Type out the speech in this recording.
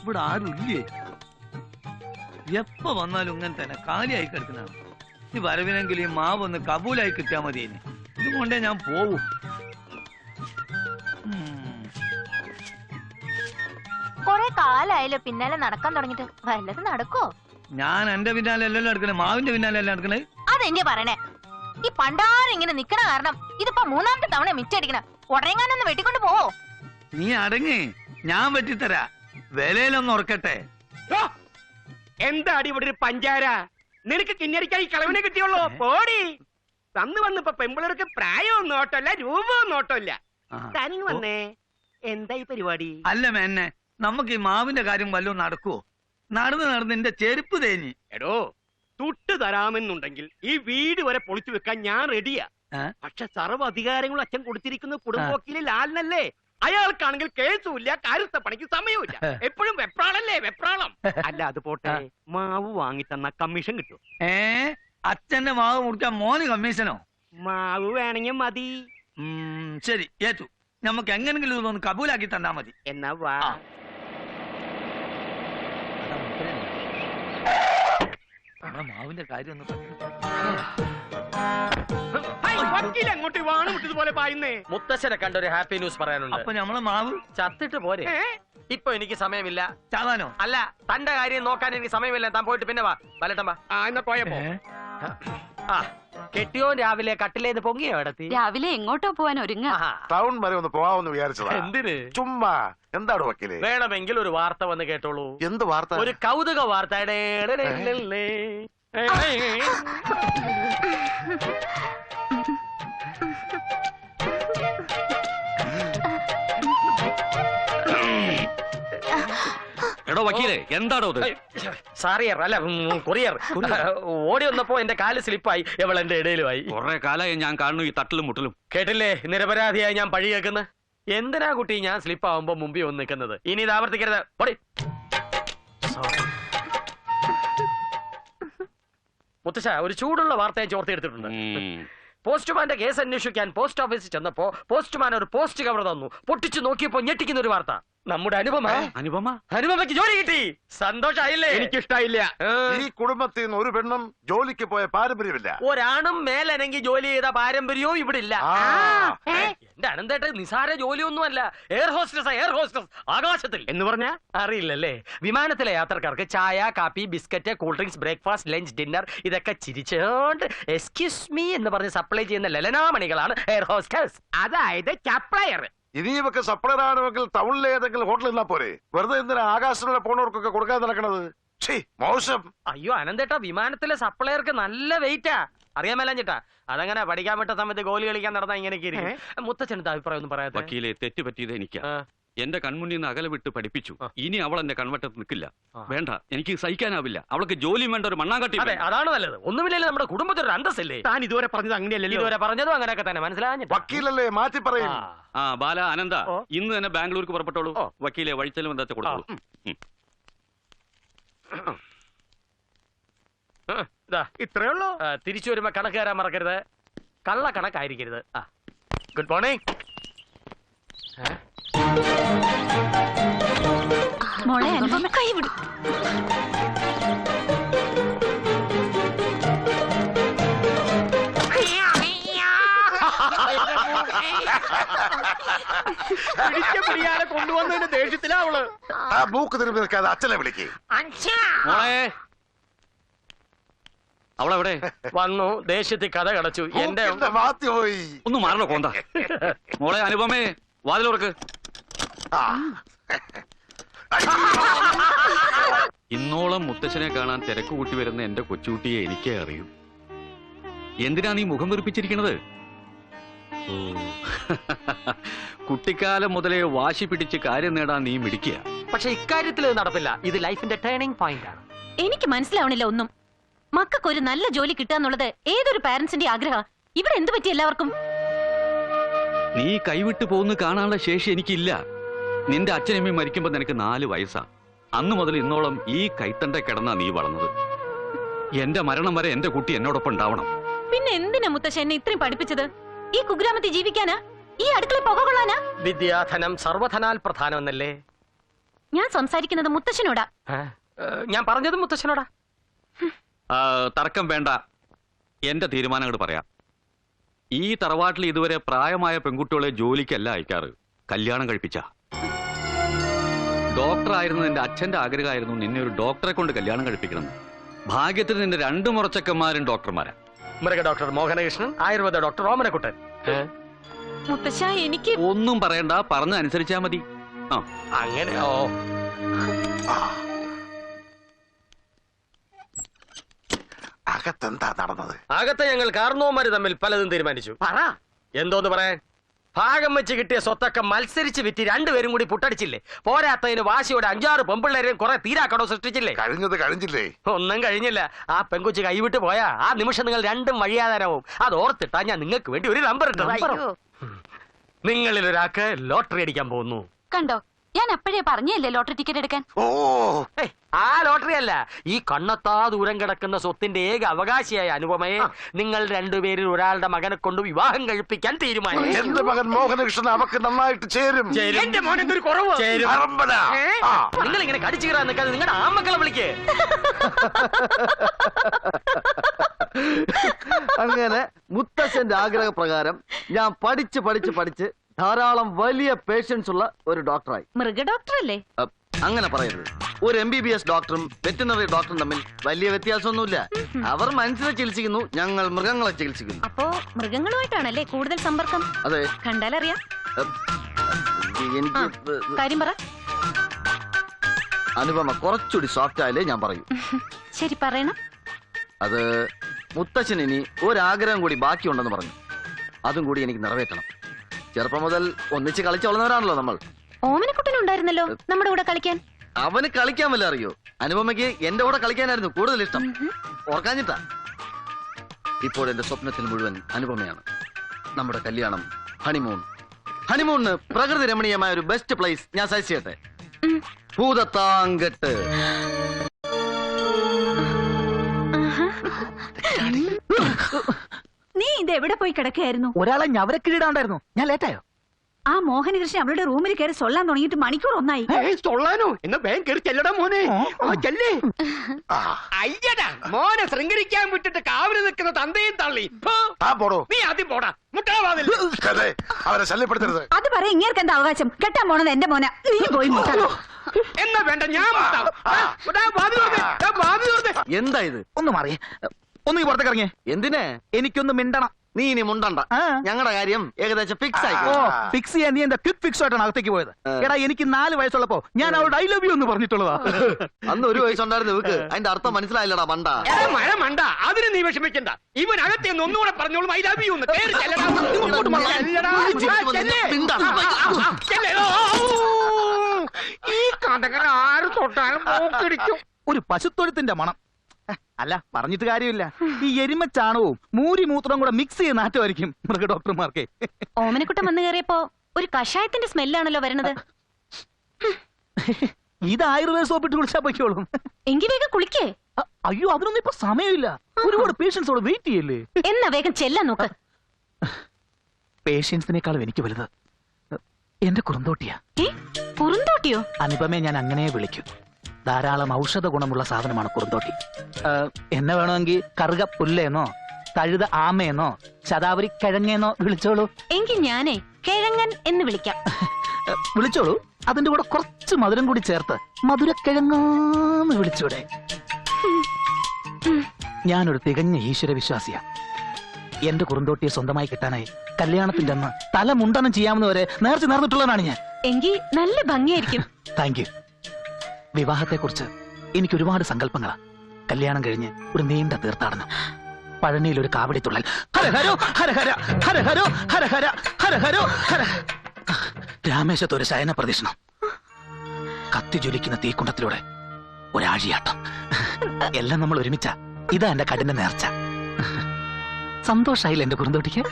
ഇവിടെ ആരുമില്ലേ? എപ്പ വന്നാലും ഇങ്ങനെ തന്നെ കാലിയായി കിടക്കുന്നതാണ്. ഈ വരവിനെങ്കിലും ഈ മാവ് ഒന്ന് കബൂലായി കിട്ടിയാ മതി. ഇതും കൊണ്ടേ ഞാൻ പോവും. കൊറേ കാലായാലോ പിന്നാലെ നടക്കാൻ തുടങ്ങിട്ട്. വല്ലത് നടക്കോ? ഞാൻ എന്റെ പിന്നാലെ അല്ലല്ലോ നടക്കണേ, മാവിന്റെ പിന്നാലെ അല്ല നടക്കണേ. അതെന്നെ പറയണേ. ഈ പണ്ടാരം ഇങ്ങനെ നിക്കണ കാരണം ഇതിപ്പോ മൂന്നാമത്തെ തവണ മിച്ചടിക്കണ. ഉടനെങ്ങാനൊന്ന് വെട്ടിക്കൊണ്ട് പോവോ? നീ അടങ്ങ്, ഞാൻ വെട്ടിത്തരാ. വിലയിലൊന്ന് ഉറക്കട്ടെ. എന്താടി ഇവിടെ ഒരു പഞ്ചാര? നിനക്ക് കിഞ്ഞടിക്കാൻ ഈ കളവിനെ കിട്ടിയുള്ളൂ. പോടി. തന്നു വന്നിപ്പോ പെമ്പിളർക്ക് പ്രായവും നോട്ടല്ല രൂപവും നോട്ടമില്ല. തനിങ് വന്നേ. എന്താ ഈ പരിപാടി? അല്ല മേന്നെ, നമുക്ക് ഈ മാവിന്റെ കാര്യം വല്ലതും നടക്കുവോ? നടന്ന് നടന്ന് എന്റെ ചെരുപ്പ് തേഞ്ഞി. എടോ, തുട്ട് തരാമെന്നുണ്ടെങ്കിൽ ഈ വീട് വരെ പൊളിച്ചു വെക്കാൻ ഞാൻ റെഡിയാ. പക്ഷെ സർവ്വ അധികാരങ്ങളും അച്ഛൻ കൊടുത്തിരിക്കുന്ന കുടുംബവക്കീല് ലാലിനല്ലേ. അയാൾക്കാണെങ്കിൽ കേസുമില്ല, കാര്യസ്ഥ പണിക്ക് സമയമില്ല. എപ്പോഴും വെപ്രാളല്ലേ വെപ്രാളം. അല്ല അത് പോട്ടെ, മാവ് വാങ്ങി തന്ന കമ്മീഷൻ കിട്ടും. അച്ഛന്റെ മാവ് മുറിക്കാൻ മോന് കമ്മീഷനോ? മാവ് വേണമെങ്കിൽ മതി. ശരി, ഏറ്റു. നമുക്ക് എങ്ങനെങ്കിലും ഇതൊന്ന് കബൂലാക്കി തന്നാ മതി. എന്നാ വാ. മാവിന്റെ കാര്യം ഒന്ന് അങ്ങോട്ട് വാണുമുട്ടതുപോലെ പായുന്നേ. മുത്തശ്ശനെ കണ്ടൊരു ഹാപ്പി ന്യൂസ് പറയാനുണ്ട്. അപ്പൊ നമ്മളെ മാവ് ചത്തിട്ട് പോരെ. ഇപ്പൊ എനിക്ക് സമയമില്ല. ചാവാനോ? അല്ല, തന്റെ കാര്യം നോക്കാൻ എനിക്ക് സമയമില്ല. താൻ പോയിട്ട് പിന്നെ വാ. വലട്ടം വാ. എന്നാ പോയപ്പോ കെട്ടിയോ രാവിലെ കട്ടിലേന്ന് പൊങ്ങിയോ ഇടത്തി? രാവിലെ എങ്ങോട്ടോ പോവാൻ ഒരുങ്ങ. ടൗൺ വരെ ഒന്ന് പോവാന്ന് വിചാരിച്ചതാ. എന്തിന്? ചുമ്മാ. എന്താണ് വക്കീലെ? വേണമെങ്കിൽ ഒരു വാർത്ത വന്ന് കേട്ടോളൂ. എന്ത് വാർത്ത? ഒരു കൗതുക വാർത്ത. എടോ വക്കീലെ, എന്താണോ സാറിയർ അല്ല കൊറിയർ ഓടി വന്നപ്പോ എന്റെ കാല് സ്ലിപ്പായി. എവൾ എന്റെ ഇടയിലുമായി. കുറെ കാലമായി ഞാൻ കാണുന്നു ഈ തട്ടലും മുട്ടലും. കേട്ടില്ലേ, നിരപരാധിയായി ഞാൻ പഴി കേൾക്കുന്നത്. എന്തിനാ കുട്ടി ഞാൻ സ്ലിപ്പ് ആവുമ്പോ മുമ്പിൽ വന്ന് നിൽക്കുന്നത്? ഇനി ഇത് ആവർത്തിക്കരുത്. പൊടി. മുത്തശ്ശ, ഒരു ചൂടുള്ള വാർത്ത ഞാൻ ചോർത്തെടുത്തിട്ടുണ്ട്. പോസ്റ്റ്മാന്റെ കേസ് അന്വേഷിക്കാൻ പോസ്റ്റ് ഓഫീസിൽ ചെന്നപ്പോ പോസ്റ്റ്മാൻ ഒരു പോസ്റ്റ് കവർ തന്നു. പൊട്ടിച്ചു നോക്കിയപ്പോ ഞെട്ടിക്കുന്ന ഒരു വാർത്ത. നമ്മുടെ അനുപമയ്ക്ക് ജോലി കിട്ടി. സന്തോഷായില്ലേ? എനിക്കിഷ്ടായില്ല. ഈ കുടുംബത്തിൽ നിന്ന് ഒരു പെണ്ണും ജോലിക്ക് പോയ പാരമ്പര്യമില്ല. ഒരാണും മേലനങ്ങി ജോലി ചെയ്ത പാരമ്പര്യവും ഇവിടെ ഇല്ല. എന്റെ അനന്തേട്ട നിസാര ജോലിയൊന്നുമല്ല. എയർ ഹോസ്റ്റസ്, എയർ ഹോസ്റ്റസ് ആകാശത്തിൽ എന്ന് പറഞ്ഞ അറിയില്ലല്ലേ? വിമാനത്തിലെ യാത്രക്കാർക്ക് ചായ, കാപ്പി, biscuit, cool drinks, breakfast, lunch, dinner ഇതൊക്കെ ചിരിച്ചോണ്ട് എക്സ്ക്യൂസ് മീ എന്ന് പറഞ്ഞ് സപ്ലൈ ചെയ്യുന്ന ലലനാമണികളാണ് എയർ ഹോസ്റ്റസ്. അതായത് സപ്ലയർ. ഇനി ഇവക്ക് സപ്ലൈ ആണെങ്കിൽ ടൗണിലെ ഏതെങ്കിലും ഹോട്ടലിൽ നിന്നാ പോരെ. വെറുതെ എന്തിനാ ആകാശത്തിലൂടെ പോണവർക്കൊക്കെ കൊടുക്കാൻ നടക്കണത്? മോശം. അയ്യോ അനന്തേട്ടാ, വിമാനത്തിലെ സപ്ലയർക്ക് നല്ല വെയിറ്റാ. അറിയാൻ മേലാഞ്ഞിട്ടാ. അതങ്ങനെ പഠിക്കാൻ പറ്റ സമയത്ത് ഗോലി കളിക്കാൻ നടന്നാ ഇങ്ങനെയൊക്കെ ഇരിക്കും. മുത്തച്ഛനത്തെ അഭിപ്രായം ഒന്നും പറയാതെ. വക്കീലെ, തെറ്റ് പറ്റിയത് എനിക്കാ. എന്റെ കൺമുന്നിൽ നിന്ന് അകലെ വിട്ട് പഠിപ്പിച്ചു. ഇനി അവൾ എന്റെ കൺവട്ടത്ത് നിൽക്കില്ല. വേണ്ട, എനിക്ക് സഹിക്കാനാവില്ല. അവൾക്ക് ജോലിയും വേണ്ട, ഒരു മണ്ണാങ്കട്ടി. അതാണ് നല്ലത്. ഒന്നുമില്ലല്ലോ, നമ്മുടെ കുടുംബത്തിൽ ഒരു അന്തസ്സില്ലേ? താൻ ഇതുവരെ പറഞ്ഞത് അങ്ങനെയല്ലല്ലോ. ഇതുവരെ പറഞ്ഞതും അങ്ങനെയൊക്കെ തന്നെ. മനസ്സിലാഞ്ഞ വക്കീലല്ലേ, മാറ്റി പറയും. ബാല, അനന്ത, ഇന്ന് തന്നെ ബാംഗ്ലൂർക്ക് പുറപ്പെട്ടോളൂ. വക്കീലെ, വഴിച്ചലും എന്താ കൊടുത്തോളൂ. ഇത്രേ ഉള്ളൂ. തിരിച്ചു വരുമ്പോ കണക്ക് തരാൻ മറക്കരുത്. കള്ള കണക്കായിരിക്കരുത്. Good morning. മോളെ അനുപമ കൈ വിടും. പിടിയാലെ കൊണ്ടുവന്നതിന്റെ ദേഷ്യത്തിലാ അവള്. മൂക്ക് തിരുമ്പി നിൽക്കാതെ അച്ഛനെ വിളിക്കേ. അവളെവിടെ? വന്നു, ദേഷ്യത്തിൽ കഥ കടച്ചു. എന്റെ പോയി. ഒന്ന് മാറണോ കോന്ത? മോളെ അനുപമേ, വാതിലോർക്ക്. ഇന്നോളം മുത്തശ്ശനെ കാണാൻ തിരക്ക് കൂട്ടി വരുന്ന എന്റെ കൊച്ചുകുട്ടിയെ എനിക്കേ അറിയൂ. എന്തിനാ നീ മുഖം വെറുപ്പിച്ചിരിക്കണത്? കുട്ടിക്കാലം മുതലേ വാശി പിടിച്ച് കാര്യം നേടാൻ നീ മിടിക്കുക. പക്ഷെ ഇക്കാര്യത്തിൽ ഇത് നടപ്പില്ല. ഇത് ലൈഫിന്റെ ടേണിംഗ് പോയിന്റ് ആണ്. എനിക്ക് മനസ്സിലാവണില്ല ഒന്നും. മക്കൾക്ക് ഒരു നല്ല ജോലി കിട്ടാന്നുള്ളത് ഏതൊരു പാരന്റ്സിന്റെ ആഗ്രഹം. ഇവിടെ എന്ത് പറ്റി എല്ലാവർക്കും? നീ കൈവിട്ടു പോകുന്ന കാണാനുള്ള ശേഷി എനിക്കില്ല. നിന്റെ അച്ഛനമ്മയും മരിക്കുമ്പോ നിനക്ക് 4 വയസ്സാ. അന്നു മുതൽ ഇന്നോളം ഈ കൈത്തണ്ട കിടന്നാ നീ വളർന്നത്. എന്റെ മരണം വരെ എന്റെ കുട്ടി എന്നോടൊപ്പം ഉണ്ടാവണം. പിന്നെ എന്തിനാ മുത്തശ്ശൻ എന്നെ ഇത്രയും പഠിപ്പിച്ചത്? ഈ കുഗ്രാമത്തിൽ ജീവിക്കാനാ? ഈ അടുക്കള പുക കൊള്ളാനാ? വിദ്യാധനം സർവധനാൽ പ്രധാനം എന്നല്ലേ? ഞാൻ സംസാരിക്കുന്നത് മുത്തശ്ശനോടാ. ഞാൻ പറഞ്ഞതും മുത്തശ്ശനോടാ. തർക്കം വേണ്ട, എന്റെ തീരുമാനം അങ്ങോട്ട് പറയാം. ഈ തറവാട്ടിൽ ഇതുവരെ പ്രായമായ പെൺകുട്ടികളെ ജോലിക്കല്ല അയക്കാറ്, കല്യാണം കഴിപ്പിച്ച. ഡോക്ടർ ആയിരുന്നു എന്റെ അച്ഛന്റെ ആഗ്രഹമായിരുന്നു നിന്നെ ഒരു ഡോക്ടറെ കൊണ്ട് കല്യാണം കഴിപ്പിക്കണം. ഭാഗ്യത്തിന് നിന്റെ 2 മുറച്ചക്കന്മാരും ഡോക്ടർമാരാ. മൃഗ ഡോക്ടർ മോഹനകൃഷ്ണൻ, ആയുർവേദ ഡോക്ടർ ഓമനക്കുട്ടൻ. മുത്തശ്ശ എനിക്ക് ഒന്നും പറയണ്ട, പറഞ്ഞ അനുസരിച്ചാ മതി. അങ്ങനെയോ? അകത്തെന്താ നടന്നത്? അകത്തെ ഞങ്ങൾ കാർന്നോമാര് തമ്മിൽ പലതും തീരുമാനിച്ചു. പറ. എന്തോന്ന് പറയാൻ? ഭാഗം വെച്ച് കിട്ടിയ സ്വത്തൊക്കെ മത്സരിച്ച് വിറ്റ് 2 പേരും കൂടി പുട്ടടിച്ചില്ലേ? പോരാത്തതിന് വാശിയോടെ 5-6 പെമ്പിള്ളേരെയും കുറെ തീരാക്കടോ സൃഷ്ടിച്ചില്ലേ? കഴിഞ്ഞത് കഴിഞ്ഞില്ലേ? ഒന്നും കഴിഞ്ഞില്ല. ആ പെങ്കുച്ച് കൈവിട്ട് പോയാ ആ നിമിഷം നിങ്ങൾ 2 വഴിയാധാരവും. അത് ഓർത്തിട്ടാ ഞാൻ നിങ്ങൾക്ക് വേണ്ടി ഒരു നമ്പർ ഇട്ടത്. നിങ്ങളിൽ ഒരാൾക്ക് ലോട്ടറി അടിക്കാൻ പോകുന്നു. കണ്ടോ, ഞാൻ അപ്പോഴേ പറഞ്ഞല്ലേ ലോട്ടറി ടിക്കറ്റ് എടുക്കാൻ. ഓ, ആ ലോട്ടറി അല്ല, ഈ കണ്ണത്താ ദൂരം കിടക്കുന്ന സ്വത്തിന്റെ ഏക അവകാശിയായ അനുപമയെ നിങ്ങൾ 2 പേരിൽ ഒരാളുടെ മകനെ കൊണ്ട് വിവാഹം കഴിപ്പിക്കാൻ തീരുമാനിച്ചു. എന്റെ മകൻ മോഹനകൃഷ്ണൻ അവക്ക് നന്നായിട്ട് ചേരും. എന്റെ മോനെന്തൊരു കുറവ്. അറമ്പന. നിങ്ങൾ ഇങ്ങനെ കടിച്ചു കയറാൻ നിൽക്കാതെ നിങ്ങളുടെ ആമക്കളെ വിളിക്കേ. അങ്ങനെ മുത്തശ്ശന്റെ ആഗ്രഹപ്രകാരം ഞാൻ പഠിച്ച് ധാരാളം വലിയ പേഷ്യൻസ് ഉള്ള ഒരു ഡോക്ടറായി. മൃഗ ഡോക്ടറല്ലേ? അങ്ങനെ പറയരുത്. ഒരു MBBS ഡോക്ടറും വെറ്റിനറി ഡോക്ടറും തമ്മിൽ വലിയ വ്യത്യാസമൊന്നുമില്ല. അവർ മനുഷ്യരെ ചികിത്സിക്കുന്നു, ഞങ്ങൾ മൃഗങ്ങളെ ചികിത്സിക്കുന്നു. അപ്പോ മൃഗങ്ങളുമായിട്ടാണല്ലേ കൂടുതൽ സമ്പർക്കം? അതെ. കണ്ടാലറിയാം. എനിക്ക് കാര്യം പറ. അനുപമ കുറച്ചുകൂടി സോഫ്റ്റ് ആയാലേ ഞാൻ പറയൂ. ശരി, പറയണം. അത് മുത്തശ്ശൻ ഇനി ഒരാഗ്രഹം കൂടി ബാക്കിയുണ്ടെന്ന് പറഞ്ഞു. അതും കൂടി എനിക്ക് നിറവേറ്റണം. ചെറുപ്പം മുതൽ ഒന്നിച്ച് കളിച്ചു വളർന്നവരാണല്ലോ നമ്മൾ. ഓമനക്കുട്ടനുണ്ടായിരുന്നല്ലോ നമ്മുടെ കൂടെ കളിക്കാൻ. അവന് കളിക്കാൻ വല്ല അറിയോ? അനുപമയ്ക്ക് എന്റെ കൂടെ കളിക്കാനായിരുന്നു കൂടുതൽ ഇഷ്ടം. ഓർക്കാഞ്ഞിട്ടാ. ഇപ്പോൾ എന്റെ സ്വപ്നത്തിൽ മുഴുവൻ അനുപമയാണ്. നമ്മുടെ കല്യാണം, ഹണിമൂണിന് പ്രകൃതി രമണീയമായ ഒരു ബെസ്റ്റ് പ്ലേസ് ഞാൻ സജസ്റ്റ് ചെയ്യട്ടെ. ഭൂതത്താങ്കെട്ട്. നീ ഇത് എവിടെ പോയി കിടക്കുകയായിരുന്നു? ഒരാളെ ഞവരക്കിടാണ്ടായിരുന്നു. ഞാൻ ലേറ്റായോ? ആ മോഹനകൃഷ്ണൻ അവളുടെ റൂമിൽ കയറി സൊല്ലാൻ തുടങ്ങിയിട്ട് മണിക്കൂർ ഒന്നായി. തൊള്ളാനോ? എന്നാ വേഗം കയറി ചെല്ലടാ മോനെ. ചെല്ലേ. അയ്യടാ മോനെ ശൃംഗരിക്കാൻ വിട്ടിട്ട് കാവല് നിൽക്കുന്ന തന്തയും തള്ളി. നീ ആദ്യം പോടാ. മുട്ടാവാതില്ല. അവരെ ശല്യപ്പെടുത്തരുത്. അത് പറയാൻ ഇങ്ങേർക്ക് എന്താ അവകാശം? കെട്ടാൻ പോണത് എന്റെ മോന. നീ പോയി മുട്ടാ. എന്നാ വേണ്ട, ഞാൻ എന്താ ഇത്? ഒന്ന് മാറിയേ, ഒന്ന് പുറത്തേക്ക് ഇറങ്ങിയേ. എന്തിനെ? എനിക്കൊന്ന് മിണ്ടണം. നീ ഇനി മുണ്ടണ്ട. ഞങ്ങളുടെ കാര്യം ഏകദേശം ഫിക്സ് ആയി. ഫിക്സ് ചെയ്യാൻ നീ എന്താ ക്വിക്ക് ഫിക്സ് ആയിട്ടാണ് അകത്തേക്ക് പോയത്? എടാ, എനിക്ക് 4 വയസ്സുള്ളപ്പോ ഞാൻ അവളുടെ I love you എന്ന് പറഞ്ഞിട്ടുള്ളതാ. അന്ന് 1 വയസ്സുണ്ടായിരുന്നു ഇവക്ക്. അതിന്റെ അർത്ഥം മനസ്സിലായില്ലടാ മണ്ട. മഴ മണ്ട. അതിന് നീ വിഷമിക്കണ്ട. ഇവനകത്തെ ഒന്നുകൂടെ പറഞ്ഞോളും I love you എന്ന്. കേറി ചെല്ലടാ. ഈ കടകൻ ആര് തൊട്ടാലും പോക്കിടിക്കും. ഒരു പശുത്തൊഴുത്തിന്റെ മണം. അല്ല, പറഞ്ഞിട്ട് കാര്യമില്ല. ഈ എരുമച്ചാണവും മൂത്രം കൂടെ മിക്സ് ചെയ്ത് നാറ്റുമായിരിക്കും മൃഗ ഡോക്ടർമാർക്ക്. ഓമനക്കുട്ടൻ വന്നു കയറിയപ്പോ ഒരു കഷായത്തിന്റെ സ്മെല്ലാണല്ലോ വരണത്. ഇത് ആയുർവേദ സോപ്പിട്ട് കുളിച്ചാ പൊയ്ക്കോളും. എങ്കി വേഗം കുളിക്കേ. അയ്യോ, അതിനൊന്നും ഇപ്പൊ സമയമില്ല. ഒരുപാട് പേഷ്യൻസോട് വെയിറ്റ് ചെയ്യല്ലേ. എന്നാ വേഗം ചെല്ലാൻ നോക്ക്. പേഷ്യൻസിനേക്കാളും എനിക്ക് വലുത് എന്റെ കുറുന്തോട്ടിയാ. കുറുന്തോട്ടിയോ? അനുപമയെ ഞാൻ അങ്ങനെ വിളിക്കും. ധാരാളം ഔഷധ ഗുണമുള്ള സാധനമാണ് കുറുന്തോട്ടി. എന്നെ വേണമെങ്കിൽ കറുക പുല്ലേന്നോ തഴുത ആമയെന്നോ ശതാവരി കിഴങ്ങേന്നോ വിളിച്ചോളൂ. എങ്കിൽ ഞാനേ കിഴങ്ങൻ എന്ന് വിളിക്കാം. വിളിച്ചോളൂ. അതിന്റെ കൂടെ കുറച്ച് മധുരം കൂടി ചേർത്ത് മധുരക്കിഴങ്ങാന്ന് വിളിച്ചൂടെ? ഞാനൊരു തികഞ്ഞ ഈശ്വര വിശ്വാസിയാ. എന്റെ കുറുന്തോട്ടിയെ സ്വന്തമായി കിട്ടാനായി കല്യാണത്തിന്റെ അന്ന് തല മുണ്ടനം ചെയ്യാമെന്ന് വരെ നേർച്ച നേർന്നിട്ടുള്ളതാണ് ഞാൻ. എങ്കിൽ നല്ല ഭംഗിയായിരിക്കും. Thank you. വിവാഹത്തെക്കുറിച്ച് എനിക്ക് ഒരുപാട് സങ്കല്പങ്ങളാ. കല്യാണം കഴിഞ്ഞ് ഒരു നീണ്ട തീർത്ഥാടനം, പഴനിയിൽ ഒരു കാവടി തുള്ളൽ, ഹരഹരോ ഹരഹര ഹരഹരോ ഹരഹര ഹരഹരോ ഹര, രാമേശത്ത് ഒരു ശയന പ്രദക്ഷിണം, കത്തി ജ്വലിക്കുന്ന തീക്കുണ്ടത്തിലൂടെ ഒരാഴിയാട്ടം. എല്ലാം നമ്മൾ ഒരുമിച്ച. ഇതാ എന്റെ കഠിന നേർച്ച. സന്തോഷായില്ല എന്റെ കുറുന്തോട്ടിക്ക്?